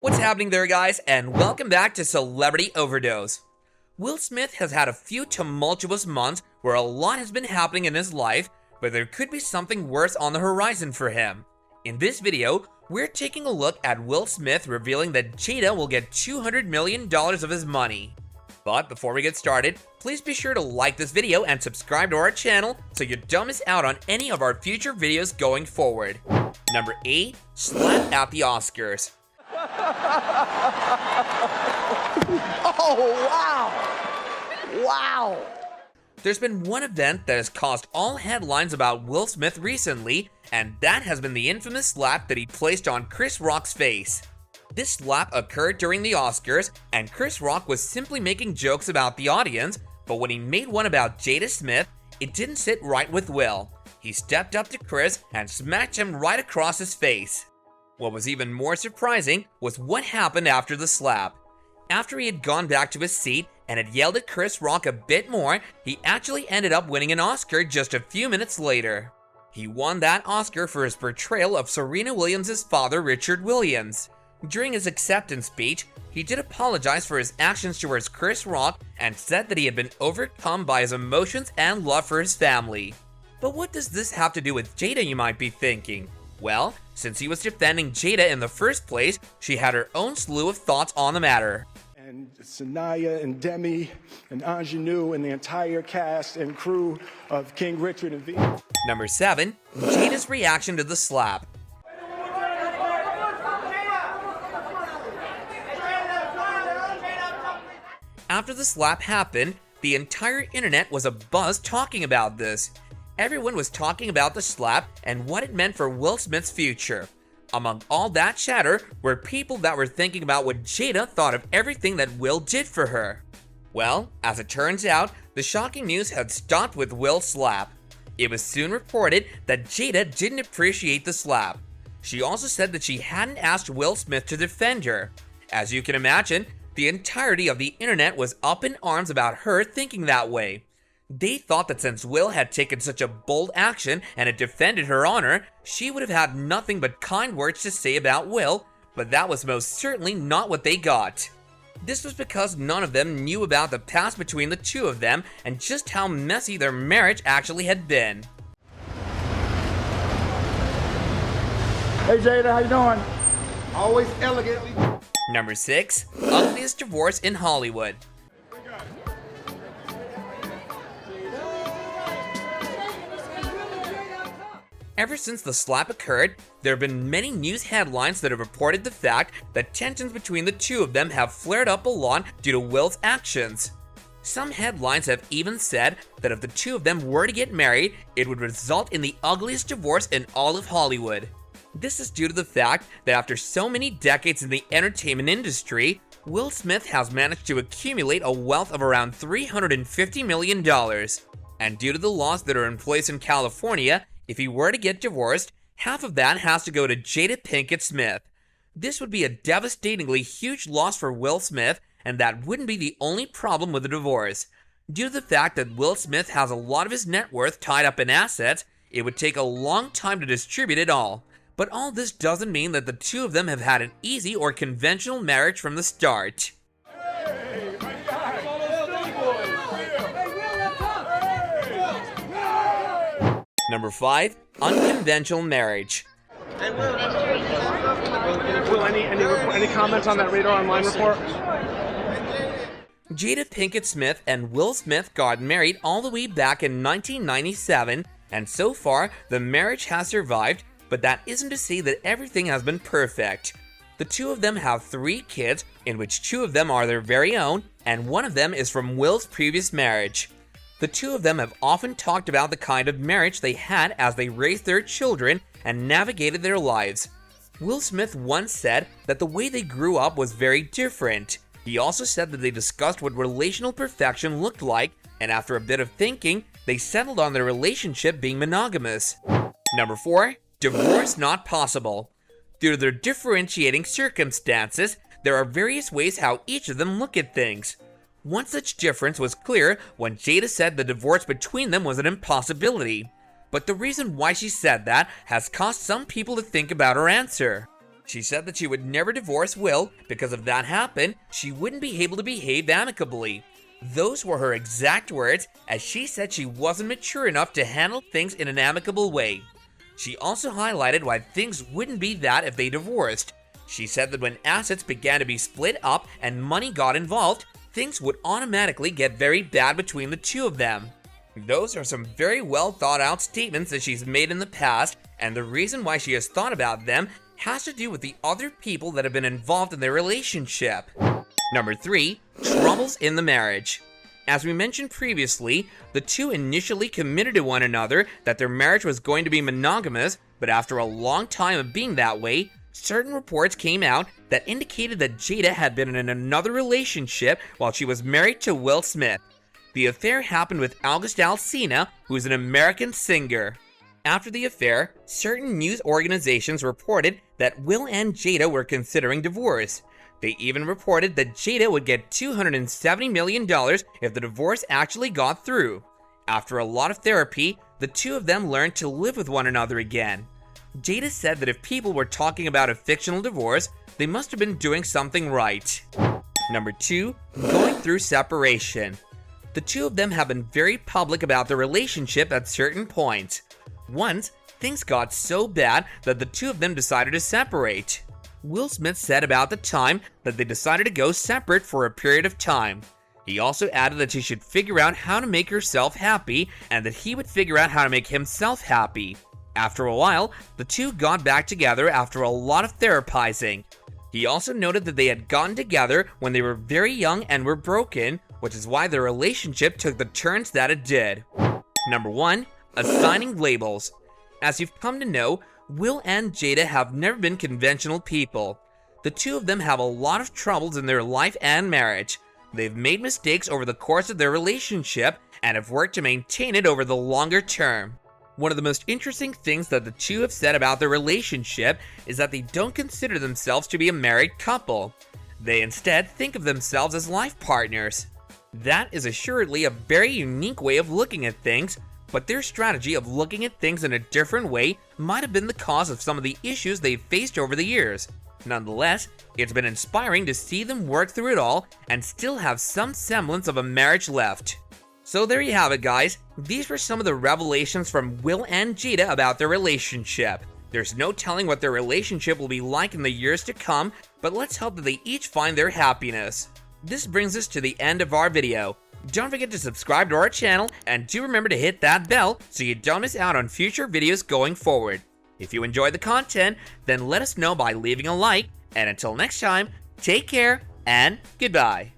What's happening there, guys, and welcome back to Celebrity Overdose. Will Smith has had a few tumultuous months where a lot has been happening in his life, but there could be something worse on the horizon for him. In this video, we're taking a look at Will Smith revealing that Jada will get $200 million of his money. But before we get started, please be sure to like this video and subscribe to our channel so you don't miss out on any of our future videos going forward. Number 8. Slap at the Oscars. Oh, wow! Wow! There's been one event that has caused all headlines about Will Smith recently, and that has been the infamous slap that he placed on Chris Rock's face. This slap occurred during the Oscars, and Chris Rock was simply making jokes about the audience, but when he made one about Jada Smith, it didn't sit right with Will. He stepped up to Chris and smacked him right across his face. What was even more surprising was what happened after the slap. After he had gone back to his seat and had yelled at Chris Rock a bit more, he actually ended up winning an Oscar just a few minutes later. He won that Oscar for his portrayal of Serena Williams' father, Richard Williams. During his acceptance speech, he did apologize for his actions towards Chris Rock and said that he had been overcome by his emotions and love for his family. But what does this have to do with Jada, you might be thinking? Well, since he was defending Jada in the first place, she had her own slew of thoughts on the matter. And Sanaya and Demi and Ingenue and the entire cast and crew of King Richard and V. Number 7. Jada's reaction to the slap. After the slap happened, the entire internet was abuzz talking about this. Everyone was talking about the slap and what it meant for Will Smith's future. Among all that chatter were people that were thinking about what Jada thought of everything that Will did for her. Well, as it turns out, the shocking news had stopped with Will's slap. It was soon reported that Jada didn't appreciate the slap. She also said that she hadn't asked Will Smith to defend her. As you can imagine, the entirety of the internet was up in arms about her thinking that way. They thought that since Will had taken such a bold action and had defended her honor, she would have had nothing but kind words to say about Will, but that was most certainly not what they got. This was because none of them knew about the past between the two of them and just how messy their marriage actually had been. Hey Jada, how you doing? Always elegantly. Number 6. Ugliest divorce in Hollywood. Ever since the slap occurred, there have been many news headlines that have reported the fact that tensions between the two of them have flared up a lot due to Will's actions. Some headlines have even said that if the two of them were to get married, it would result in the ugliest divorce in all of Hollywood. This is due to the fact that after so many decades in the entertainment industry, Will Smith has managed to accumulate a wealth of around $350 million. And due to the laws that are in place in California, if he were to get divorced, half of that has to go to Jada Pinkett Smith. This would be a devastatingly huge loss for Will Smith, and that wouldn't be the only problem with the divorce. Due to the fact that Will Smith has a lot of his net worth tied up in assets, it would take a long time to distribute it all. But all this doesn't mean that the two of them have had an easy or conventional marriage from the start. Number 5. Unconventional marriage. Will, any comments on that Radar Online report? Jada Pinkett Smith and Will Smith got married all the way back in 1997, and so far the marriage has survived, but that isn't to say that everything has been perfect. The two of them have 3 kids, in which 2 of them are their very own, and 1 of them is from Will's previous marriage. The two of them have often talked about the kind of marriage they had as they raised their children and navigated their lives. Will Smith once said that the way they grew up was very different. He also said that they discussed what relational perfection looked like, and after a bit of thinking, they settled on their relationship being monogamous. Number 4. Divorce not possible. Due to their differentiating circumstances, there are various ways how each of them look at things. One such difference was clear when Jada said the divorce between them was an impossibility. But the reason why she said that has caused some people to think about her answer. She said that she would never divorce Will because if that happened, she wouldn't be able to behave amicably. Those were her exact words, as she said she wasn't mature enough to handle things in an amicable way. She also highlighted why things wouldn't be that if they divorced. She said that when assets began to be split up and money got involved, things would automatically get very bad between the two of them. Those are some very well thought out statements that she's made in the past, and the reason why she has thought about them has to do with the other people that have been involved in their relationship. Number 3. Troubles in the marriage. As we mentioned previously, the two initially committed to one another that their marriage was going to be monogamous, but after a long time of being that way, certain reports came out that indicated that Jada had been in another relationship while she was married to Will Smith. The affair happened with August Alsina, who is an American singer. After the affair, certain news organizations reported that Will and Jada were considering divorce. They even reported that Jada would get $270 million if the divorce actually got through. After a lot of therapy, the two of them learned to live with one another again. Jada said that if people were talking about a fictional divorce, they must have been doing something right. Number 2. Going through separation. The two of them have been very public about their relationship at certain points. Once, things got so bad that the two of them decided to separate. Will Smith said about the time that they decided to go separate for a period of time. He also added that she should figure out how to make herself happy and that he would figure out how to make himself happy. After a while, the two got back together after a lot of therapizing. He also noted that they had gotten together when they were very young and were broken, which is why their relationship took the turns that it did. Number 1. Assigning labels. As you've come to know, Will and Jada have never been conventional people. The two of them have a lot of troubles in their life and marriage. They've made mistakes over the course of their relationship and have worked to maintain it over the longer term. One of the most interesting things that the two have said about their relationship is that they don't consider themselves to be a married couple. They instead think of themselves as life partners. That is assuredly a very unique way of looking at things, but their strategy of looking at things in a different way might have been the cause of some of the issues they've faced over the years. Nonetheless, it's been inspiring to see them work through it all and still have some semblance of a marriage left. So there you have it, guys. These were some of the revelations from Will and Jada about their relationship. There's no telling what their relationship will be like in the years to come, but let's hope that they each find their happiness. This brings us to the end of our video. Don't forget to subscribe to our channel and do remember to hit that bell so you don't miss out on future videos going forward. If you enjoyed the content, then let us know by leaving a like, and until next time, take care and goodbye.